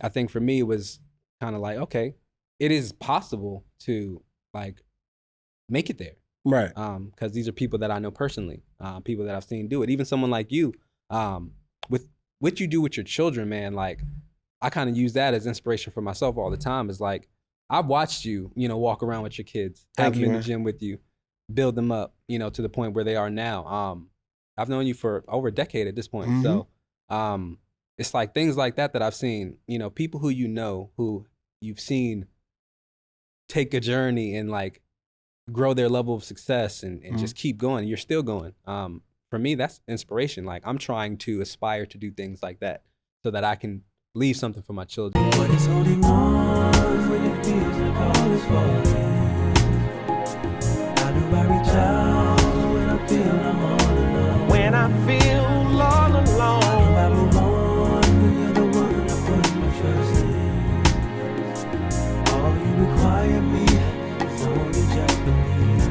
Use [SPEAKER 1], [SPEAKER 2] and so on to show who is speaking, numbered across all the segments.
[SPEAKER 1] I think for me, it was kind of like, okay, it is possible to like make it there.
[SPEAKER 2] Right.
[SPEAKER 1] Because these are people that I know personally, people that I've seen do it. Even someone like you, with what you do with your children, man, like I kind of use that as inspiration for myself all the time. Is like, I've watched you, walk around with your kids, have
[SPEAKER 2] Thank
[SPEAKER 1] them
[SPEAKER 2] you,
[SPEAKER 1] in
[SPEAKER 2] man.
[SPEAKER 1] the gym with you, build them up, to the point where they are now. I've known you for over a decade at this point.
[SPEAKER 2] Mhm.
[SPEAKER 1] So it's like things like that I've seen, people who who you've seen take a journey and like grow their level of success and just keep going. You're still going. For me, that's inspiration. Like I'm trying to aspire to do things like that so that I can leave something for my children.
[SPEAKER 3] But it's holding on when it feels like all is falling. How do I reach out when I feel I'm all alone? When I feel all alone. How do I move on when you're the one I put my trust in? All you require me is only just believe.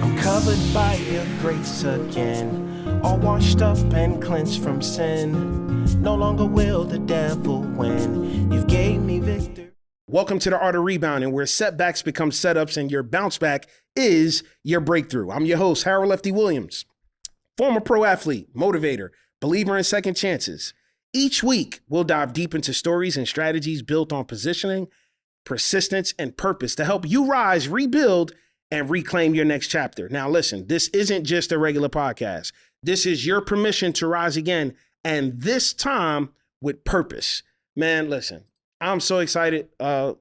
[SPEAKER 3] I'm covered by your grace again, all washed up and cleansed from sin. No longer will the devil win. You gave me victory.
[SPEAKER 2] Welcome to the Art of Rebounding, where setbacks become setups and your bounce back is your breakthrough. I'm your host, Lefty Williams, former pro athlete, motivator, believer in second chances. Each week, we'll dive deep into stories and strategies built on positioning, persistence, and purpose to help you rise, rebuild, and reclaim your next chapter. Now, listen, this isn't just a regular podcast. This is your permission to rise again, and this time with purpose. Man, listen, I'm so excited for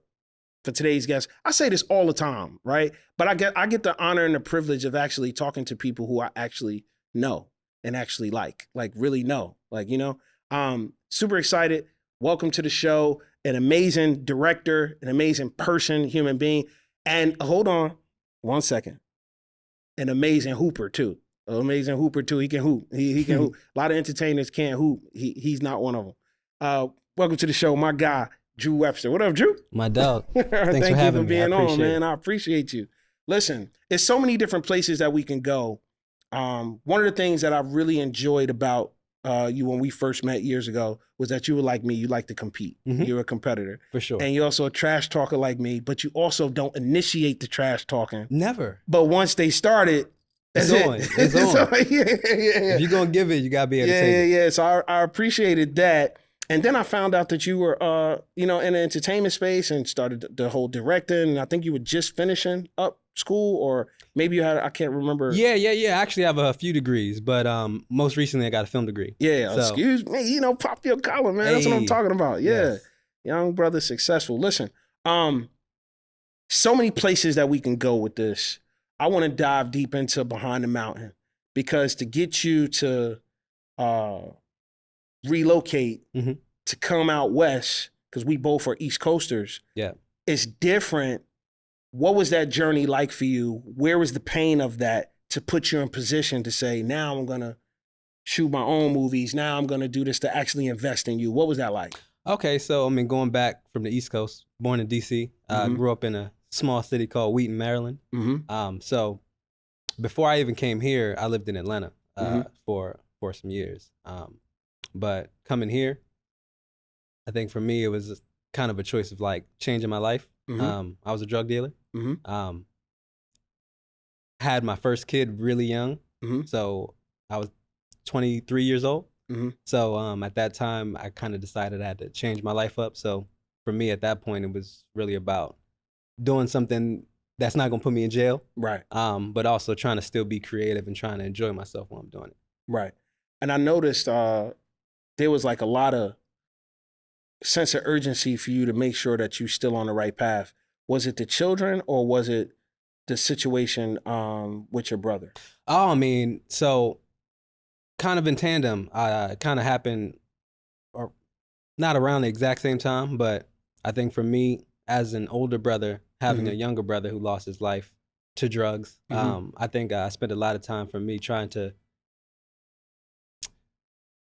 [SPEAKER 2] today's guest. I say this all the time, right? But I get the honor and the privilege of actually talking to people who I actually know and actually like really know, super excited. Welcome to the show. An amazing director, an amazing person, human being. And hold on 1 second. An amazing hooper too. He can hoop. He can hoop. A lot of entertainers can't hoop. He's not one of them. Welcome to the show, my guy, Drew Webster. What up, Drew?
[SPEAKER 1] My dog.
[SPEAKER 2] Thanks
[SPEAKER 1] Thanks for having me. I
[SPEAKER 2] being on,
[SPEAKER 1] appreciate
[SPEAKER 2] man. I appreciate you. Listen, there's so many different places that we can go. One of the things that I really enjoyed about you when we first met years ago was that you were like me. You like to compete.
[SPEAKER 1] Mhm.
[SPEAKER 2] You're a competitor.
[SPEAKER 1] For sure.
[SPEAKER 2] And you're also a trash talker like me, but you also don't initiate the trash talking.
[SPEAKER 1] Never.
[SPEAKER 2] But once they started, that's
[SPEAKER 1] It's
[SPEAKER 2] it.
[SPEAKER 1] on. It's on.
[SPEAKER 2] So, yeah.
[SPEAKER 1] If you're going to give it, you got to be able to take it.
[SPEAKER 2] Yeah. So I appreciated that. And then I found out that you were, in the entertainment space and started the whole directing. And I think you were just finishing up school, or maybe you had, I can't remember.
[SPEAKER 1] Yeah. I actually have a few degrees, but most recently I got a film degree.
[SPEAKER 2] Yeah,
[SPEAKER 1] So-
[SPEAKER 2] excuse me, pop your collar, man. That's what I'm
[SPEAKER 1] Hey.
[SPEAKER 2] talking about. Yeah.
[SPEAKER 1] Yes.
[SPEAKER 2] Young brother successful. Listen, so many places that we can go with this. I want to dive deep into Behind the Mountain, because to get you to relocate,
[SPEAKER 1] Mhm.
[SPEAKER 2] to come out west, because we both are East Coasters,
[SPEAKER 1] Yeah.
[SPEAKER 2] it's different. What was that journey like for you? Where was the pain of that to put you in position to say, now I'm going to shoot my own movies. Now I'm going to do this to actually invest in you. What was that like?
[SPEAKER 1] Okay, so going back from the East Coast, born in DC,
[SPEAKER 2] Mhm.
[SPEAKER 1] grew up in a small city called Wheaton, Maryland.
[SPEAKER 2] Mm-hmm.
[SPEAKER 1] So before I even came here, I lived in Atlanta for some years. But coming here, I think for me it was kind of a choice of like changing my life.
[SPEAKER 2] Mhm.
[SPEAKER 1] I was a drug dealer.
[SPEAKER 2] Mhm.
[SPEAKER 1] Had my first kid really young,
[SPEAKER 2] Mhm.
[SPEAKER 1] so I was 23 years old.
[SPEAKER 2] Mhm.
[SPEAKER 1] So at that time, I kind of decided I had to change my life up. So for me at that point, it was really about doing something that's not gonna put me in jail,
[SPEAKER 2] Right.
[SPEAKER 1] but also trying to still be creative and trying to enjoy myself while I'm doing it.
[SPEAKER 2] Right. And I noticed there was like a lot of sense of urgency for you to make sure that you're still on the right path. Was it the children, or was it the situation with your brother?
[SPEAKER 1] Oh, so kind of in tandem, kind of happened, or not around the exact same time, but I think for me, as an older brother, having a younger brother who lost his life to drugs, I think I spent a lot of time for me trying to,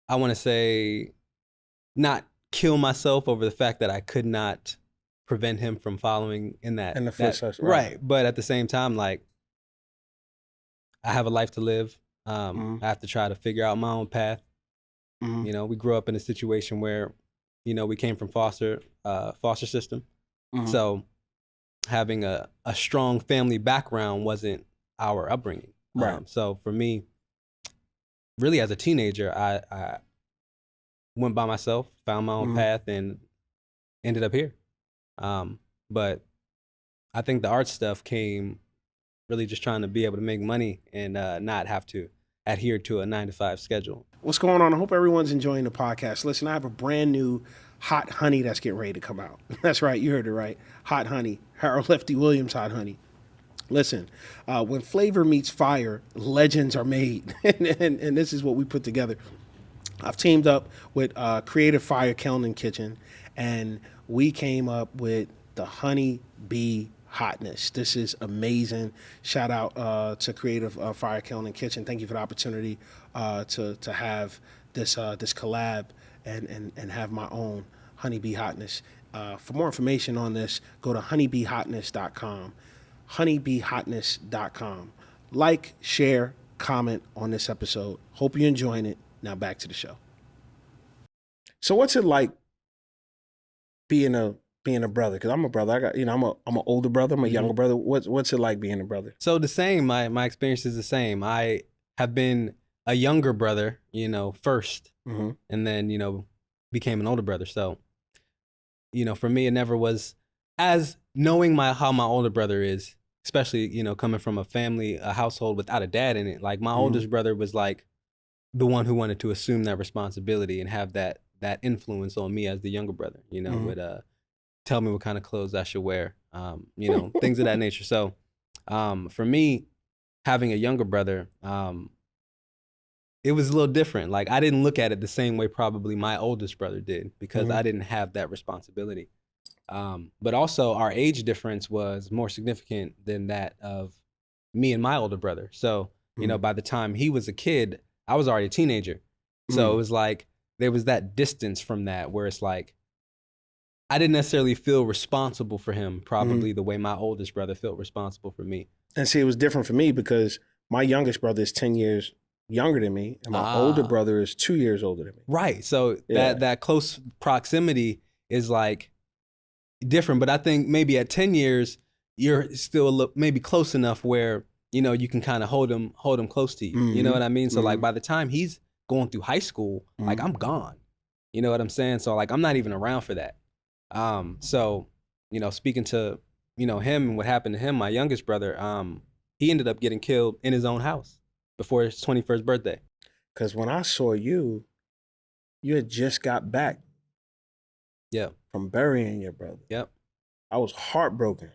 [SPEAKER 1] I want to say, not kill myself over the fact that I could not prevent him from following in that.
[SPEAKER 2] In the footsteps,
[SPEAKER 1] right.
[SPEAKER 2] right.
[SPEAKER 1] But at the same time, like, I have a life to live. I have to try to figure out my own path.
[SPEAKER 2] Mhm.
[SPEAKER 1] You know, we grew up in a situation where, you know, we came from foster system.
[SPEAKER 2] Mhm.
[SPEAKER 1] So having a strong family background wasn't our upbringing.
[SPEAKER 2] Right.
[SPEAKER 1] So for me, really as a teenager, I went by myself, found my own
[SPEAKER 2] Mhm.
[SPEAKER 1] path, and ended up here. But I think the art stuff came really just trying to be able to make money and not have to adhere to a 9-to-5 schedule.
[SPEAKER 2] What's going on? I hope everyone's enjoying the podcast. Listen, I have a brand new hot honey that's getting ready to come out. That's right, you heard it right. Hot honey. Harold Lefty Williams hot honey. Listen, when flavor meets fire, legends are made. and this is what we put together. I've teamed up with Creative Fire Kiln and Kitchen, and we came up with the Honey Bee Hotness. This is amazing. Shout out to Creative Fire Kiln and Kitchen. Thank you for the opportunity to have this collab and have my own Honey Bee Hotness. For more information on this, go to honeybeehotness.com. honeybeehotness.com. Like, share, comment on this episode. Hope you're enjoying it. Now back to the show. So what's it like being a brother? Because I'm a brother. I got, you know, I'm an older brother. I'm a younger brother. What's it like being a brother?
[SPEAKER 1] So the same. My experience is the same. I have been a younger brother, you know, first, and then, you know, became an older brother. So, you know, for me, it never was as knowing how my older brother is, especially, you know, coming from a household without a dad in it. Like my oldest brother was like the one who wanted to assume that responsibility and have that influence on me as the younger brother, you know, would tell me what kind of clothes I should wear, you know, things of that nature. So for me, having a younger brother, it was a little different. Like I didn't look at it the same way probably my oldest brother did because I didn't have that responsibility. But also our age difference was more significant than that of me and my older brother. So, you know, by the time he was a kid, I was already a teenager. So it was like, there was that distance from that where it's like, I didn't necessarily feel responsible for him probably the way my oldest brother felt responsible for me.
[SPEAKER 2] And see, it was different for me because my youngest brother is 10 years younger than me, and my older brother is 2 years older than me.
[SPEAKER 1] Right. So that close proximity is like different. But I think maybe at 10 years, you're still maybe close enough where, you know, you can kind of hold him close to you. You know what I mean? So like by the time he's going through high school, like I'm gone. You know what I'm saying? So like I'm not even around for that. So, you know, speaking to, you know, him and what happened to him, my youngest brother, he ended up getting killed in his own house before his 21st birthday.
[SPEAKER 2] Because when I saw you had just got back from burying your brother.
[SPEAKER 1] Yep.
[SPEAKER 2] I was heartbroken.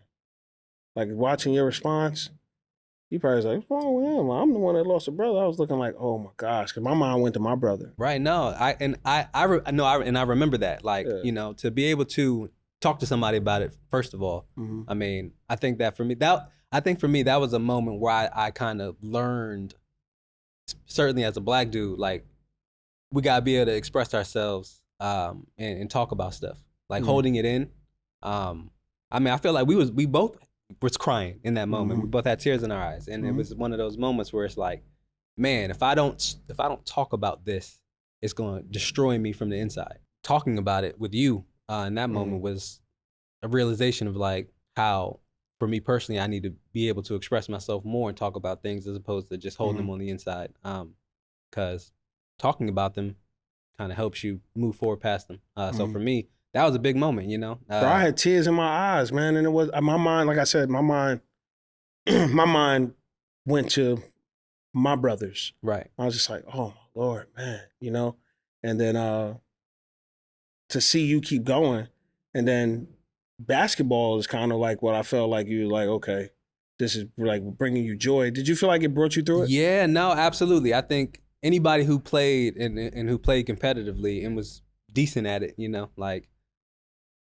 [SPEAKER 2] Like watching your response, you probably was like, what's wrong with him? I'm the one that lost a brother. I was looking like, oh my gosh, because my mind went to my brother.
[SPEAKER 1] Right. No, I remember that. Like, you know, to be able to talk to somebody about it, first of all, I mean, I think for me, that was a moment where I kind of learned, certainly as a Black dude, like we gotta be able to express ourselves and talk about stuff. Like holding it in. I mean, I feel like we both was crying in that moment. We both had tears in our eyes, and it was one of those moments where it's like, man, if I don't talk about this, it's going to destroy me from the inside. Talking about it with you in that moment was a realization of like how, for me personally, I need to be able to express myself more and talk about things as opposed to just holding them on the inside. Because talking about them kind of helps you move forward past them. So for me, that was a big moment, you know.
[SPEAKER 2] Bro, I had tears in my eyes, man, and it was my mind. Like I said, my mind went to my brothers.
[SPEAKER 1] Right.
[SPEAKER 2] I was just like, oh my Lord, man, you know. And then to see you keep going, and then basketball is kind of like what I felt like you were like, okay, this is like bringing you joy. Did you feel like it brought you through it?
[SPEAKER 1] Yeah, no, absolutely. I think anybody who played and who played competitively and was decent at it, you know, like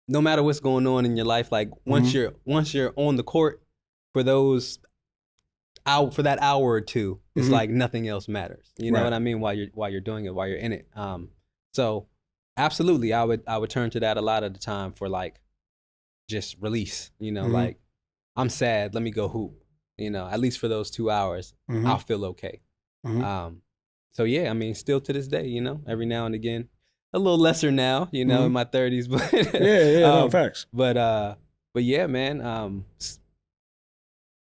[SPEAKER 1] no matter what's going on in your life, like once you're on the court for that hour or two, it's like nothing else matters. You know what I mean? While you're doing it, while you're in it. So absolutely, I would turn to that a lot of the time for like just release. You know, like I'm sad, let me go hoop. You know, at least for those 2 hours, I'll feel okay. So yeah, I mean, still to this day, you know, every now and again, a little lesser now, you know, in my 30s, but
[SPEAKER 2] no, facts.
[SPEAKER 1] But yeah, man,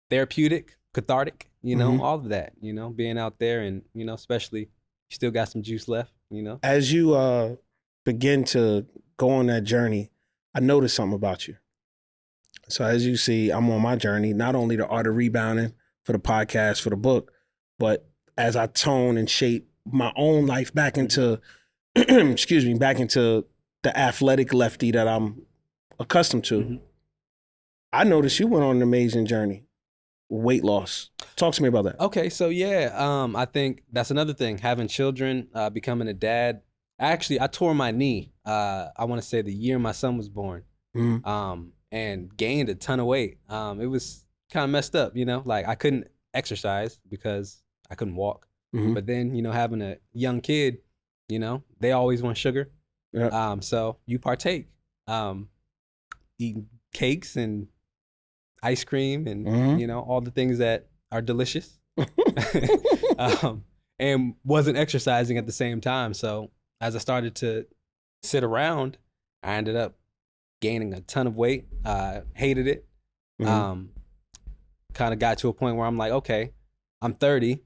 [SPEAKER 1] therapeutic, cathartic, you know, all of that, you know, being out there and, you know, especially you still got some juice left, you know.
[SPEAKER 2] As you begin to go on that journey, I noticed something about you. So as you see, I'm on my journey, not only the Art of Rebounding for the podcast, for the book, but as I tone and shape my own life back into, excuse me, back into the athletic Lefty that I'm accustomed to. I noticed you went on an amazing journey. Weight loss. Talk to me about that.
[SPEAKER 1] Okay, so yeah, I think that's another thing. Having children, becoming a dad. Actually, I tore my knee. I want to say the year my son was born, and gained a ton of weight. It was kind of messed up, you know. Like I couldn't exercise because I couldn't walk. But then, you know, having a young kid, you know, they always want sugar. So you partake, eating cakes and ice cream and you know, all the things that are delicious, and wasn't exercising at the same time. So as I started to sit around, I ended up gaining a ton of weight. Hated it. Kind of got to a point where I'm like, okay, I'm 30.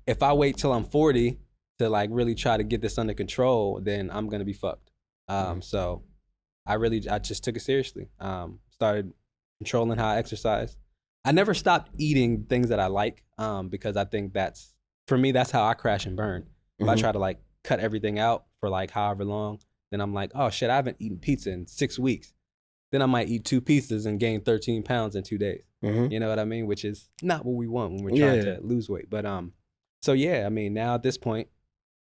[SPEAKER 1] If I wait till I'm 40 to like really try to get this under control, then I'm gonna be fucked. So I just took it seriously. Started controlling how I exercise. I never stopped eating things that I like, because I think for me, that's how I crash and burn. If I try to like cut everything out for like however long, then I'm like, oh shit, I haven't eaten pizza in 6 weeks. Then I might eat 2 pizzas and gain 13 pounds in 2 days. You know what I mean? Which is not what we want when we're trying to lose weight. But so yeah, I mean, now at this point,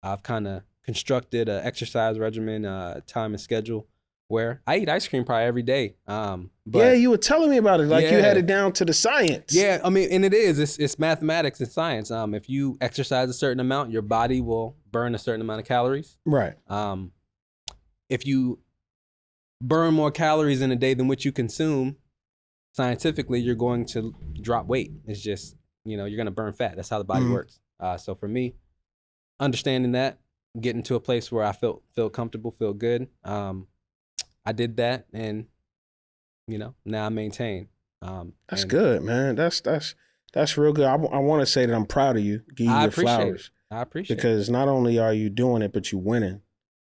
[SPEAKER 1] I've kind of constructed an exercise regimen, time and schedule where I eat ice cream probably every day. But
[SPEAKER 2] yeah, you were telling me about it. Like you had it down to the science.
[SPEAKER 1] Yeah, I mean, and it's mathematics and science. If you exercise a certain amount, your body will burn a certain amount of calories.
[SPEAKER 2] Right.
[SPEAKER 1] If you burn more calories in a day than what you consume, scientifically, you're going to drop weight. It's just, you know, you're going to burn fat. That's how the body works. So for me, understanding that, getting to a place where I feel comfortable, feel good, I did that, and you know, now I maintain.
[SPEAKER 2] That's good, man. That's real good. I want to say that I'm proud of you. Give you your flowers.
[SPEAKER 1] I appreciate it.
[SPEAKER 2] Because not only are you doing it, but you're winning,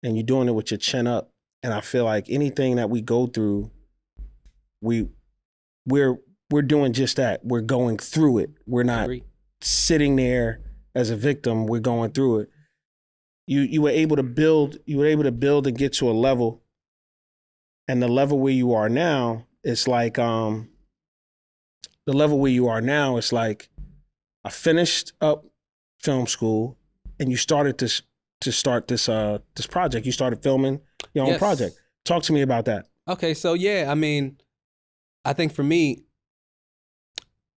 [SPEAKER 2] and you're doing it with your chin up. And I feel like anything that we go through, we're doing just that. We're going through it. We're not sitting there as a victim. We're going through it. You were able to build. You were able to build and get to a level. And the level where you are now, it's like I finished up film school, and you started to start this project. You started filming your own project. Talk to me about that.
[SPEAKER 1] Okay, so yeah, I mean, I think for me,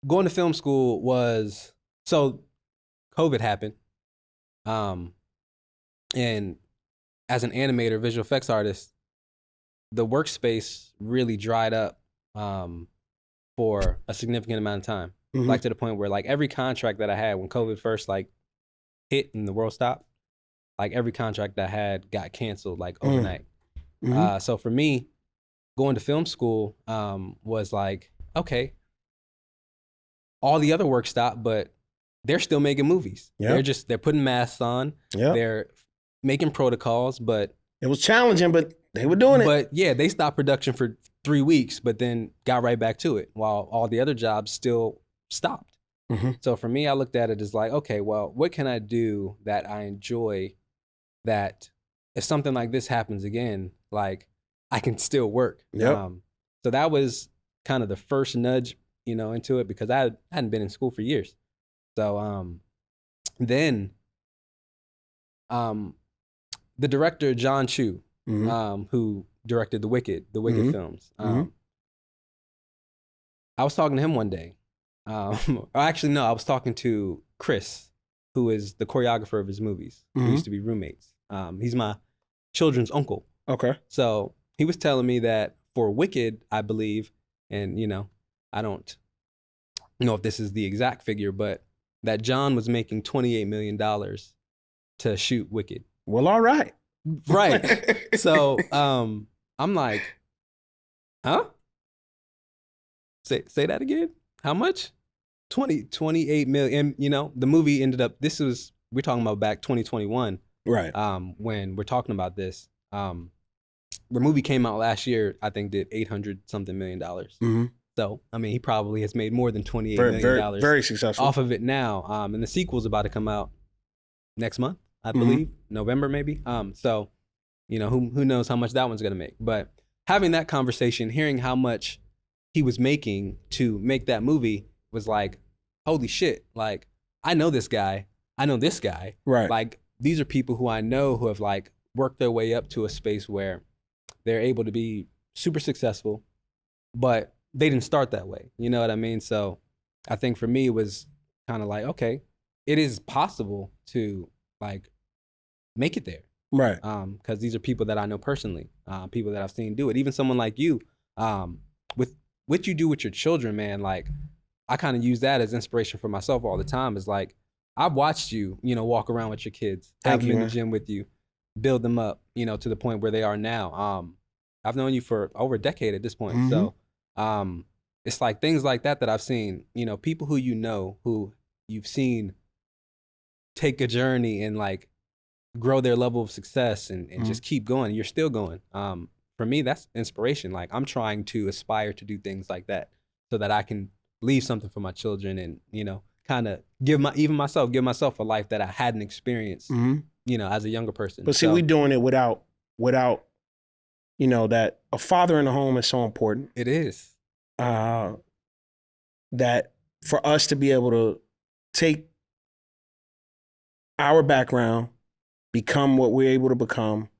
[SPEAKER 1] going to film school was, so COVID happened. And as an animator, visual effects artist, the workspace really dried up for a significant amount of time. Like to the point where like every contract that I had when COVID first like hit and the world stopped, like every contract I had got canceled like overnight. So for me, going to film school was like, okay, all the other work stopped, but they're still making movies. They're putting masks on. They're making protocols, but
[SPEAKER 2] it was challenging, but they were doing it.
[SPEAKER 1] But yeah, they stopped production for 3 weeks, but then got right back to it while all the other jobs still stopped. So for me, I looked at it as like, okay, well, what can I do that I enjoy, that if something like this happens again, like I can still work. So that was kind of the first nudge, you know, into it, because I hadn't been in school for years. So then the director, John Chu, who directed the Wicked films, I was talking to him one day. Actually, no, I was talking to Chris, who is the choreographer of his movies. We used to be roommates. He's my children's uncle.
[SPEAKER 2] Okay.
[SPEAKER 1] So he was telling me that for Wicked, I believe, and you know, I don't know if this is the exact figure, but that John was making $28 million to shoot Wicked.
[SPEAKER 2] Well, all right.
[SPEAKER 1] Right. So I'm like, huh? Say that again? How much? 28 million. And, you know, the movie ended up, we're talking about back 2021.
[SPEAKER 2] Right.
[SPEAKER 1] When we're talking about this. The movie came out last year, I think did $800 something million.
[SPEAKER 2] Mm-hmm.
[SPEAKER 1] So, I mean, he probably has made more than $28 million
[SPEAKER 2] very successful
[SPEAKER 1] off of it now. And the sequel's about to come out next month, I believe, November maybe. So, you know, who knows how much that one's gonna make. But having that conversation, hearing how much he was making to make that movie was like, holy shit! Like, I know this guy, I know this guy.
[SPEAKER 2] Right.
[SPEAKER 1] Like, these are people who I know who have like worked their way up to a space where they're able to be super successful, but they didn't start that way. You know what I mean? So I think for me, it was kind of like, okay, it is possible to like make it there.
[SPEAKER 2] Right.
[SPEAKER 1] Because these are people that I know personally, people that I've seen do it. Even someone like you, with what you do with your children, man, like I kind of use that as inspiration for myself all the time. Is like, I've watched you, you know, walk around with your kids, have them in the gym with you, build them up, you know, to the point where they are now. I've known you for over a decade at this point. Mm-hmm. So it's like things like that I've seen, you know, people who you know, who you've seen take a journey and like grow their level of success and just keep going. You're still going. For me, that's inspiration. Like, I'm trying to aspire to do things like that so that I can leave something for my children and, you know, kind of give myself a life that I hadn't experienced, you know, as a younger person.
[SPEAKER 2] But see, we doing it without, you know, that a father in the home is so important.
[SPEAKER 1] It is.
[SPEAKER 2] That for us to be able to take our background, become what we're able to become,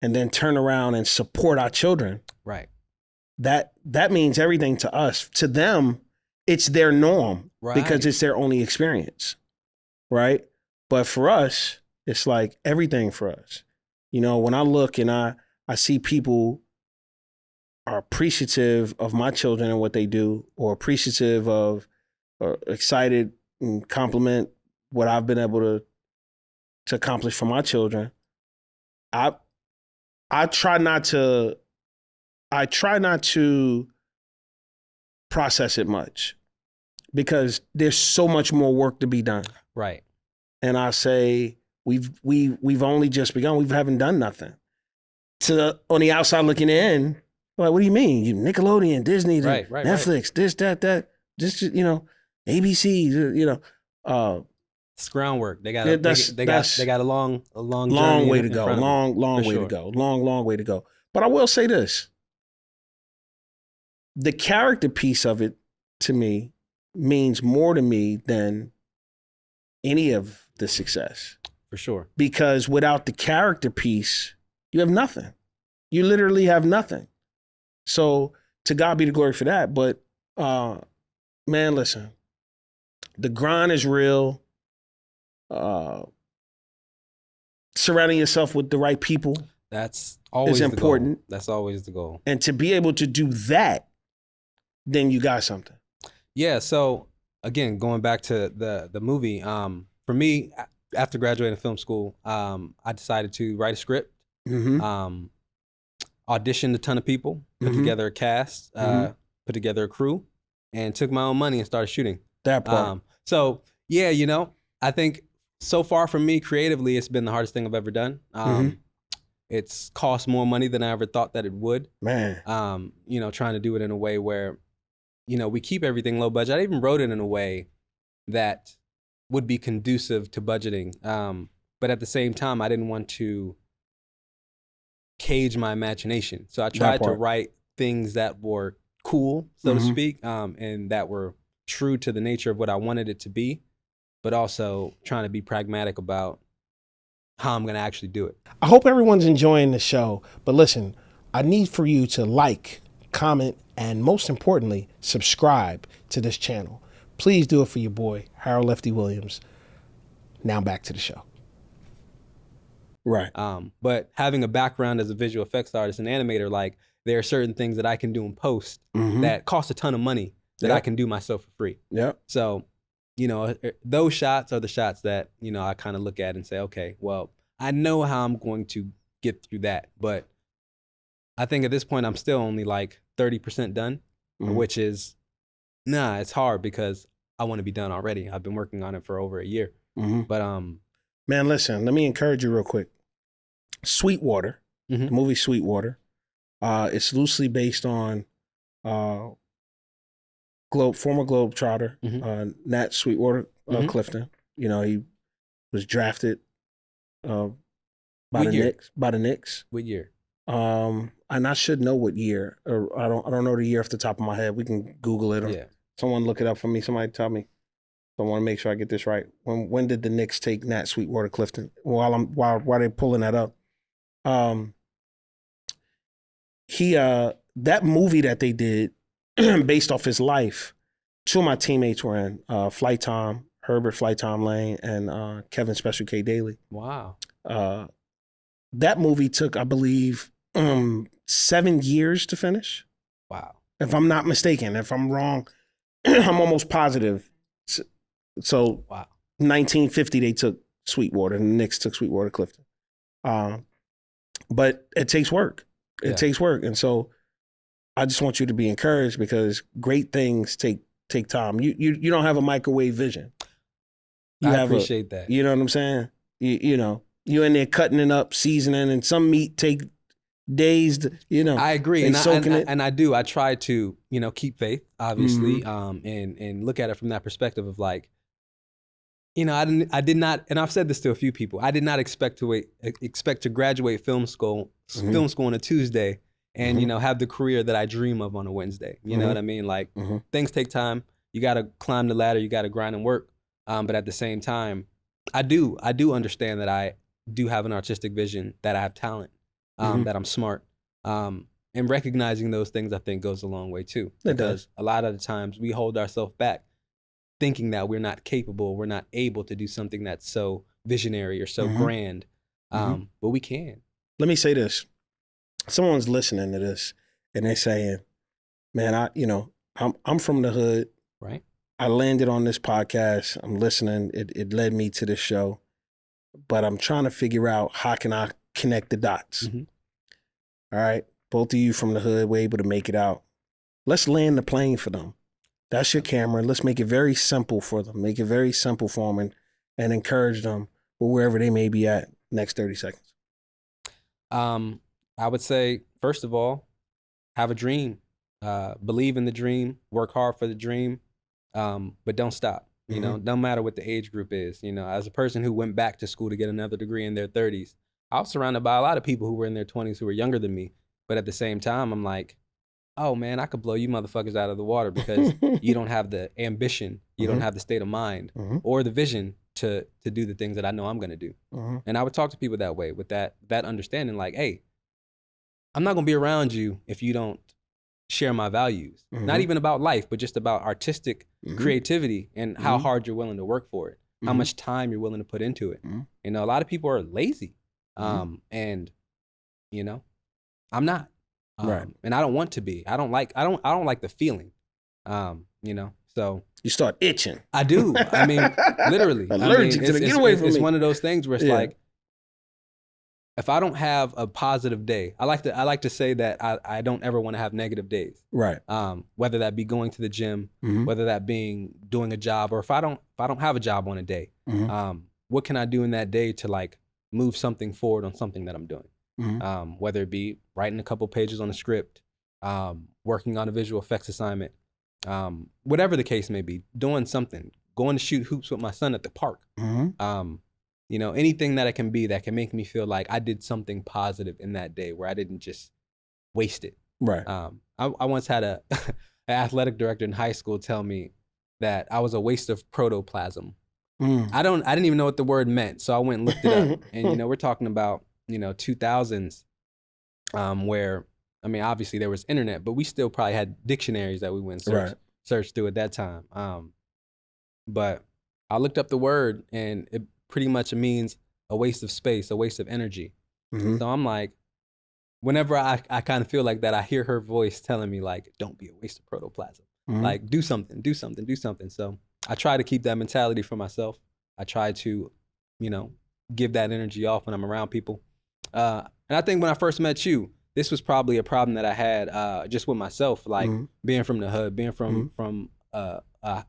[SPEAKER 2] and then turn around and support our children.
[SPEAKER 1] Right.
[SPEAKER 2] That means everything to us. To them, it's their norm,
[SPEAKER 1] right,
[SPEAKER 2] because it's their only experience. Right. But for us, it's like everything for us. You know, when I look and I see people are appreciative of my children and what they do, or appreciative of, or excited and compliment what I've been able to accomplish for my children, I try not to process it much, because there's so much more work to be done.
[SPEAKER 1] Right.
[SPEAKER 2] And I say we've only just begun. We haven't done nothing. On the outside looking in, like, what do you mean? You Nickelodeon, Disney,
[SPEAKER 1] right,
[SPEAKER 2] Netflix, this, that, just, you know, ABC, you know.
[SPEAKER 1] It's groundwork. They got a long
[SPEAKER 2] way to go. Long way to go. Long way to go. But I will say this. The character piece of it, to me, means more to me than any of the success.
[SPEAKER 1] For sure. Because
[SPEAKER 2] without the character piece, you have nothing. You literally have nothing. So to God be the glory for that. But man, listen, the grind is real. Surrounding yourself with the right people,
[SPEAKER 1] that's always
[SPEAKER 2] important.
[SPEAKER 1] That's always the goal.
[SPEAKER 2] And to be able to do that, then you got something.
[SPEAKER 1] Yeah. So again, going back to the movie, for me, after graduating film school, I decided to write a script, auditioned a ton of people, put together a cast, put together a crew, and took my own money and started shooting.
[SPEAKER 2] That part.
[SPEAKER 1] So yeah, you know, I think so far for me creatively, it's been the hardest thing I've ever done. It's cost more money than I ever thought that it would.
[SPEAKER 2] Man.
[SPEAKER 1] You know, trying to do it in a way where, you know, we keep everything low budget. I even wrote it in a way that would be conducive to budgeting. But at the same time, I didn't want to cage my imagination. So I tried to write things that were cool, so to speak, and that were true to the nature of what I wanted it to be, but also trying to be pragmatic about how I'm going to actually do it.
[SPEAKER 2] I hope everyone's enjoying the show, but listen, I need for you to like, comment, and most importantly, subscribe to this channel. Please do it for your boy, Harold Lefty Williams. Now back to the show. Right.
[SPEAKER 1] But having a background as a visual effects artist and animator, like, there are certain things that I can do in post that cost a ton of money that I can do myself for free.
[SPEAKER 2] Yeah.
[SPEAKER 1] So those shots are the shots that, I kind of look at and say, okay, well, I know how I'm going to get through that. But I think at this point, I'm still only like 30% done, which is, it's hard because I want to be done already. I've been working on it for over a year. But,
[SPEAKER 2] man, listen, let me encourage you real quick. Sweetwater, the movie Sweetwater, it's loosely based on former Globetrotter, Nat Sweetwater Clifton. He was drafted by the Knicks.
[SPEAKER 1] What year?
[SPEAKER 2] And I should know what year. I don't know the year off the top of my head. We can Google it. Or someone look it up for me. Somebody tell me. I want to make sure I get this right. When did the Knicks take Nat Sweetwater Clifton? While they're pulling that up, that movie that they did based off his life. Two of my teammates were in Herbert Flight Time Lane, and Kevin Special K Daly.
[SPEAKER 1] Wow.
[SPEAKER 2] That movie took, I believe, 7 years to finish.
[SPEAKER 1] Wow.
[SPEAKER 2] If I'm not mistaken. If I'm wrong, I'm almost positive. So, wow. 1950, they took Sweetwater, and the Knicks took Sweetwater Clifton. But it takes work. It takes work. And so I just want you to be encouraged, because great things take time. You don't have a microwave vision.
[SPEAKER 1] I appreciate that.
[SPEAKER 2] You know what I'm saying? You're in there cutting it up, seasoning, and some meat take days.
[SPEAKER 1] I agree,
[SPEAKER 2] and soaking it.
[SPEAKER 1] And I do. I try to keep faith, obviously, and look at it from that perspective of like, I did not, and I've said this to a few people. I did not expect to graduate film school on a Tuesday and have the career that I dream of on a Wednesday. You know what I mean? Like things take time. You got to climb the ladder. You got to grind and work. But at the same time, I do understand that I do have an artistic vision, that I have talent, that I'm smart. And recognizing those things, I think, goes a long way too. Because a lot of the times we hold ourselves back, thinking that we're not capable, we're not able to do something that's so visionary or so grand, but we can.
[SPEAKER 2] Let me say this. Someone's listening to this and they're saying, man, I'm from the hood.
[SPEAKER 1] Right.
[SPEAKER 2] I landed on this podcast. I'm listening. It led me to this show, but I'm trying to figure out how can I connect the dots. All right. Both of you from the hood were able to make it out. Let's land the plane for them. That's your camera. Let's make it very simple for them. Make it very simple for them and encourage them wherever they may be at. Next 30 seconds.
[SPEAKER 1] I would say, first of all, have a dream. Believe in the dream. Work hard for the dream. But don't stop. No matter what the age group is. As a person who went back to school to get another degree in their 30s, I was surrounded by a lot of people who were in their 20s who were younger than me. But at the same time, I'm like, oh man, I could blow you motherfuckers out of the water because you don't have the ambition, you don't have the state of mind or the vision to do the things that I know I'm gonna do. And I would talk to people that way, with that understanding, like, hey, I'm not gonna be around you if you don't share my values. Not even about life, but just about artistic creativity and how hard you're willing to work for it, how much time you're willing to put into it. A lot of people are lazy. And I'm not.
[SPEAKER 2] Right.
[SPEAKER 1] And I don't want to be. I don't like the feeling. So
[SPEAKER 2] you start itching.
[SPEAKER 1] I do. I mean, literally.
[SPEAKER 2] Allergic to get away from me.
[SPEAKER 1] It's one of those things where it's like, if I don't have a positive day, I like to say that I don't ever want to have negative days.
[SPEAKER 2] Right.
[SPEAKER 1] Whether that be going to the gym, whether that being doing a job, or if I don't have a job on a day, what can I do in that day to like move something forward on something that I'm doing? Whether it be writing a couple pages on a script, working on a visual effects assignment, whatever the case may be, doing something, going to shoot hoops with my son at the park. Anything that it can be that can make me feel like I did something positive in that day where I didn't just waste it.
[SPEAKER 2] Right.
[SPEAKER 1] I once had an athletic director in high school tell me that I was a waste of protoplasm. I didn't even know what the word meant, so I went and looked it up. And we're talking about 2000s, where, I mean, obviously there was internet, but we still probably had dictionaries that we went search through at that time. But I looked up the word, and it pretty much means a waste of space, a waste of energy. So I'm like, whenever I kind of feel like that, I hear her voice telling me like, don't be a waste of protoplasm. Like do something. So I try to keep that mentality for myself. I try to, you know, give that energy off when I'm around people. And I think when I first met you, this was probably a problem that I had just with myself, like being from the hood, being from a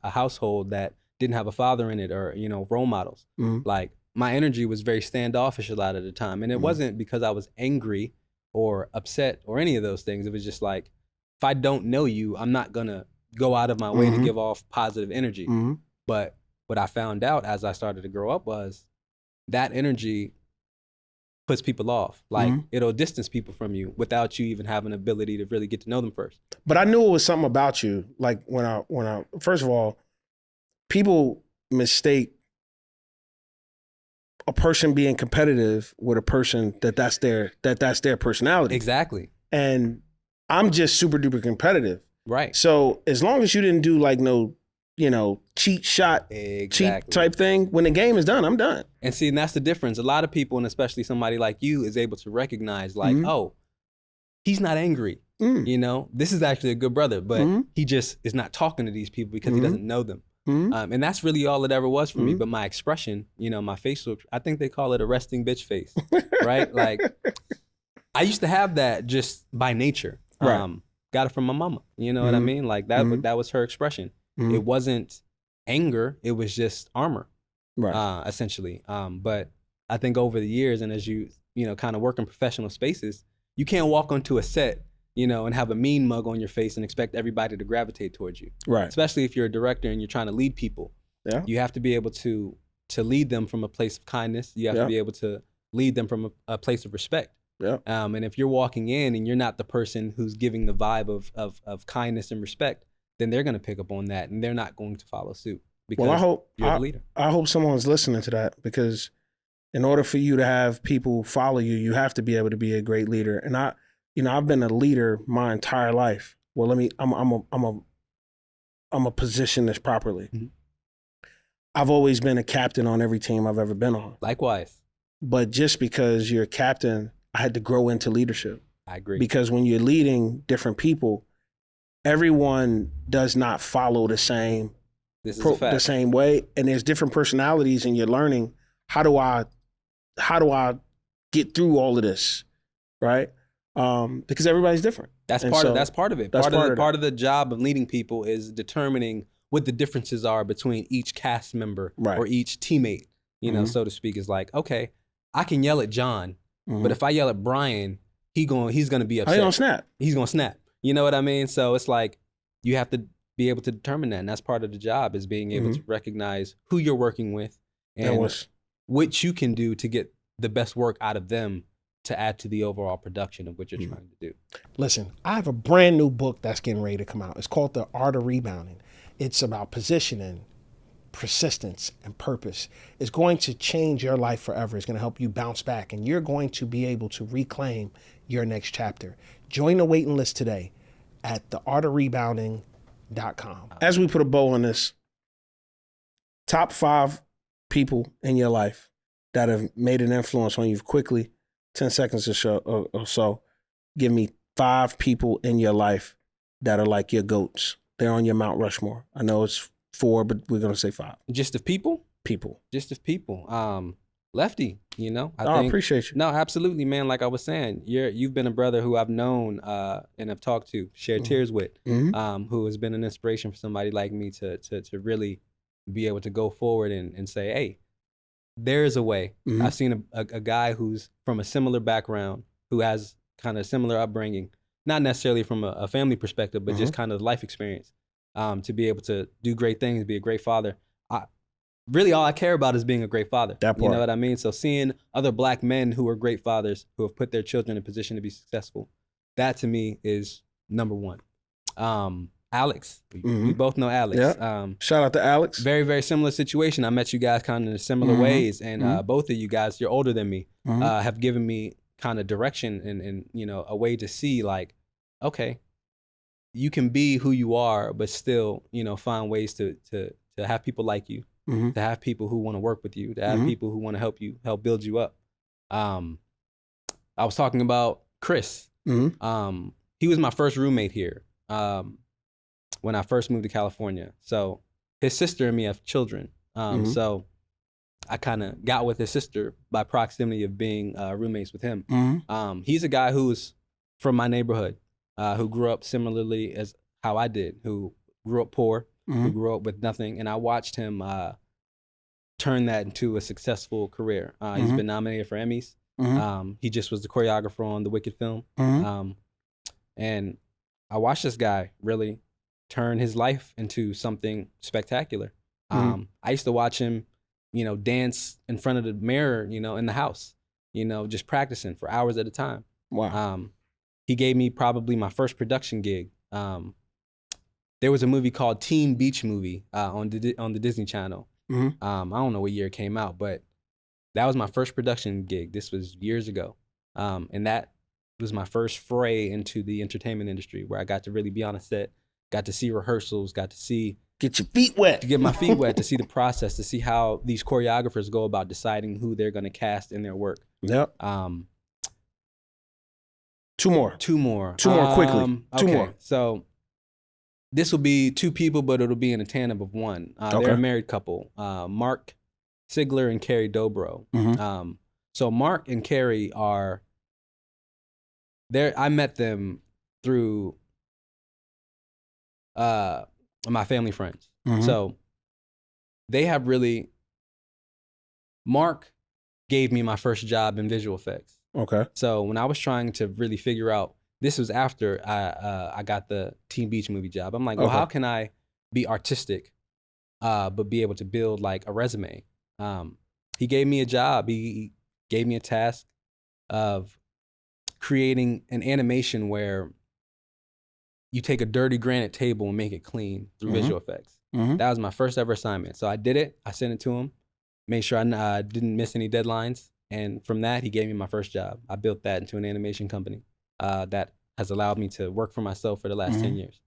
[SPEAKER 1] household that didn't have a father in it, or, you know, role models. Like, my energy was very standoffish a lot of the time. And it wasn't because I was angry or upset or any of those things. It was just like, if I don't know you, I'm not gonna go out of my way to give off positive energy. But what I found out as I started to grow up was that energy puts people off. Like, it'll distance people from you without you even having the ability to really get to know them first.
[SPEAKER 2] But I knew it was something about you. Like, when I first of all, people mistake a person being competitive with a person that's their personality.
[SPEAKER 1] Exactly.
[SPEAKER 2] And I'm just super duper competitive.
[SPEAKER 1] Right.
[SPEAKER 2] So as long as you didn't do like no, you know, cheat shot, cheat type thing, when the game is done, I'm done.
[SPEAKER 1] And see, and that's the difference. A lot of people, and especially somebody like you, is able to recognize, like, oh, he's not angry. You know, this is actually a good brother, but he just is not talking to these people because he doesn't know them. And that's really all it ever was for me. But my expression, you know, my facial, I think they call it a resting bitch face, right? Like, I used to have that just by nature.
[SPEAKER 2] Right.
[SPEAKER 1] Got it from my mama. You know what I mean? Like, that was her expression. It wasn't anger. It was just armor,
[SPEAKER 2] Right.
[SPEAKER 1] essentially. But I think over the years, and as you know, kind of work in professional spaces, you can't walk onto a set, you know, and have a mean mug on your face and expect everybody to gravitate towards you.
[SPEAKER 2] Right.
[SPEAKER 1] Especially if you're a director and you're trying to lead people.
[SPEAKER 2] Yeah.
[SPEAKER 1] You have to be able to lead them from a place of kindness. You have to be able to lead them from a place of respect.
[SPEAKER 2] Yeah.
[SPEAKER 1] And if you're walking in and you're not the person who's giving the vibe of kindness and respect, then they're going to pick up on that and they're not going to follow suit because you're the leader.
[SPEAKER 2] I hope someone's listening to that, because in order for you to have people follow you, you have to be able to be a great leader. And I've been a leader my entire life. Well, I'm a position this properly. I've always been a captain on every team I've ever been on.
[SPEAKER 1] Likewise.
[SPEAKER 2] But just because you're a captain, I had to grow into leadership.
[SPEAKER 1] I agree.
[SPEAKER 2] Because when you're leading different people, everyone does not follow the same the same way, and there's different personalities, and you're learning how do I get through all of this, right? Because everybody's different.
[SPEAKER 1] That's part of it. Part of the job of leading people is determining what the differences are between each cast member or each teammate, you know, so to speak. Is like, okay, I can yell at John, but if I yell at Brian, he's gonna be upset.
[SPEAKER 2] He's gonna snap.
[SPEAKER 1] He's gonna snap. You know what I mean? So it's like you have to be able to determine that, and that's part of the job, is being able to recognize who you're working with and what you can do to get the best work out of them to add to the overall production of what you're trying to do.
[SPEAKER 2] Listen, I have a brand new book that's getting ready to come out. It's called The Art of Rebounding. It's about positioning, persistence, and purpose. It's going to change your life forever. It's going to help you bounce back, and you're going to be able to reclaim your next chapter. Join the waiting list today at theartofrebounding.com. As we put a bow on this, top 5 people in your life that have made an influence on you quickly, 10 seconds or so. Give me 5 people in your life that are like your GOATs. They're on your Mount Rushmore. I know it's 4, but we're going to say 5.
[SPEAKER 1] Just of people? Just of people. Lefty, you know.
[SPEAKER 2] I appreciate you.
[SPEAKER 1] No, absolutely, man. Like I was saying, you've been a brother who I've known and have talked to, shared tears with, who has been an inspiration for somebody like me to really be able to go forward and say, hey, there's a way. I've seen a guy who's from a similar background, who has kind of similar upbringing, not necessarily from a family perspective, but just kind of life experience, to be able to do great things, be a great father. Really, all I care about is being a great father.
[SPEAKER 2] That part.
[SPEAKER 1] You know what I mean? So seeing other Black men who are great fathers, who have put their children in a position to be successful, that to me is number one. Alex, we both know Alex.
[SPEAKER 2] Yeah. Shout out to Alex.
[SPEAKER 1] Very, very similar situation. I met you guys kind of in similar ways, and both of you guys, you're older than me, have given me kind of direction and you know, a way to see, like, okay, you can be who you are, but still, you know, find ways to have people like you. To have people who want to work with you, to have people who want to help build you up. I was talking about Chris. He was my first roommate here when I first moved to California. So his sister and me have children. So I kind of got with his sister by proximity of being roommates with him. He's a guy who's from my neighborhood, who grew up similarly as how I did, who grew up poor, who grew up with nothing. And I watched him turn that into a successful career. He's been nominated for Emmys. He just was the choreographer on the Wicked film. And I watched this guy really turn his life into something spectacular. I used to watch him, you know, dance in front of the mirror, you know, in the house, you know, just practicing for hours at a time.
[SPEAKER 2] Wow.
[SPEAKER 1] He gave me probably my first production gig. There was a movie called Teen Beach Movie on the Disney Channel. I don't know what year it came out, but that was my first production gig. This was years ago. And that was my first foray into the entertainment industry, where I got to really be on a set, got to see rehearsals, got to see...
[SPEAKER 2] Get your feet wet.
[SPEAKER 1] To get my feet wet, to see the process, to see how these choreographers go about deciding who they're going to cast in their work.
[SPEAKER 2] Yep. Two more quickly. Two more.
[SPEAKER 1] So this will be two people, but it'll be in a tandem of one. They're a married couple, Mark Sigler and Carrie Dobro. So Mark and Carrie are there. I met them through my family friends. So they have really, Mark gave me my first job in visual effects.
[SPEAKER 2] Okay.
[SPEAKER 1] So when I was trying to really figure out, this was after I got the Teen Beach Movie job. I'm like, well, how can I be artistic, but be able to build like a resume? He gave me a job. He gave me a task of creating an animation where you take a dirty granite table and make it clean through visual effects. That was my first ever assignment. So I did it. I sent it to him, made sure I didn't miss any deadlines. And from that, he gave me my first job. I built that into an animation company that has allowed me to work for myself for the last 10 years.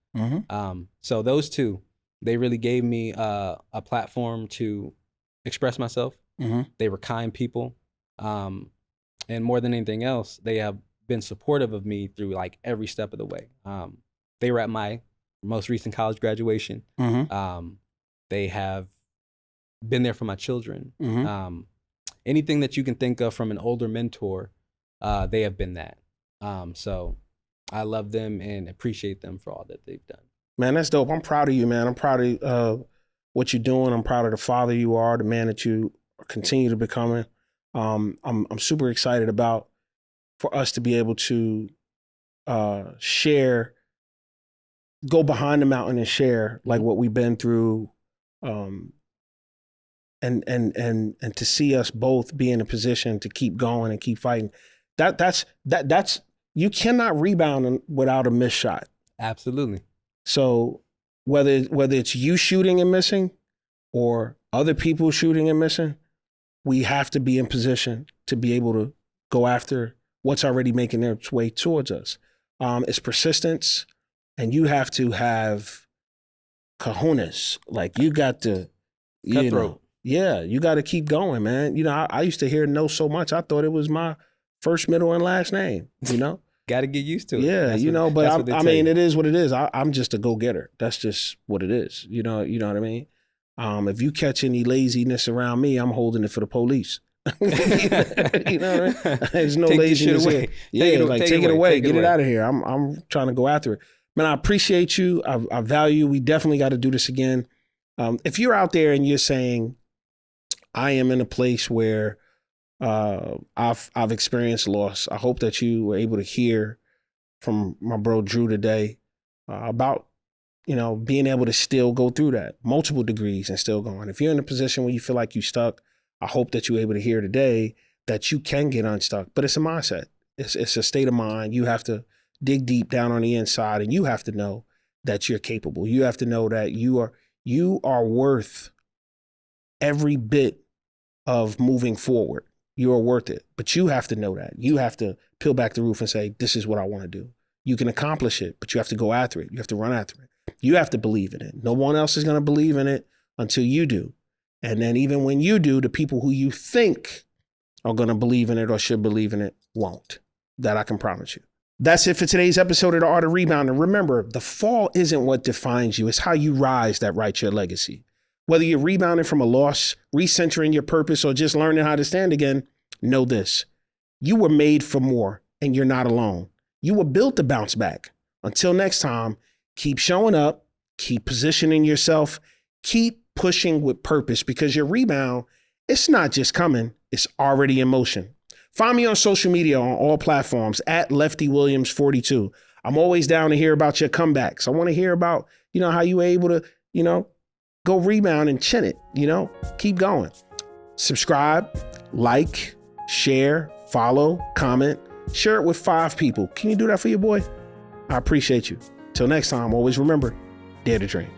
[SPEAKER 1] So those two, they really gave me a platform to express myself. They were kind people. And more than anything else, they have been supportive of me through like every step of the way. They were at my most recent college graduation. They have been there for my children. Anything that you can think of from an older mentor, they have been that. So I love them and appreciate them for all that they've done.
[SPEAKER 2] Man, that's dope. I'm proud of you, man. I'm proud of what you're doing. I'm proud of the father you are, the man that you continue to becoming. I'm super excited about for us to be able to share, go behind the mountain and share like what we've been through, and to see us both be in a position to keep going and keep fighting. That's you cannot rebound without a missed shot.
[SPEAKER 1] Absolutely.
[SPEAKER 2] So whether it's you shooting and missing or other people shooting and missing, we have to be in position to be able to go after what's already making its way towards us. It's persistence, and you have to have cojones. Like you got to, you know, you got to keep going, man. You know, I used to hear no so much. I thought it was my first, middle, and last name, you know?
[SPEAKER 1] Got to get used to it.
[SPEAKER 2] Yeah, that's but I mean, it is what it is. I'm just a go-getter. That's just what it is. You know what I mean? If you catch any laziness around me, I'm holding it for the police. You know what I mean? There's no laziness here. Yeah, take it away. Get it out of here. I'm trying to go after it. Man, I appreciate you. I value you. We definitely got to do this again. If you're out there and you're saying, I am in a place where I've experienced loss, I hope that you were able to hear from my bro Drew today about, you know, being able to still go through that, multiple degrees and still going. If you're in a position where you feel like you're stuck, I hope that you're able to hear today that you can get unstuck. But it's a mindset. It's a state of mind. You have to dig deep down on the inside, and you have to know that you're capable. You have to know that you are worth every bit of moving forward. You are worth it. But you have to know that. You have to peel back the roof and say, this is what I want to do. You can accomplish it, but you have to go after it. You have to run after it. You have to believe in it. No one else is going to believe in it until you do. And then even when you do, the people who you think are going to believe in it or should believe in it won't. That I can promise you. That's it for today's episode of The Art of Rebounding. Remember, the fall isn't what defines you. It's how you rise that writes your legacy. Whether you're rebounding from a loss, recentering your purpose, or just learning how to stand again, know this. You were made for more, and you're not alone. You were built to bounce back. Until next time, keep showing up, keep positioning yourself, keep pushing with purpose, because your rebound, it's not just coming, it's already in motion. Find me on social media on all platforms at Lefty Williams 42. I'm always down to hear about your comebacks. I want to hear about, how you were able to, go rebound and chin it, keep going. Subscribe, like, share, follow, comment, share it with 5 people. Can you do that for your boy? I appreciate you. Till next time, always remember, dare to dream.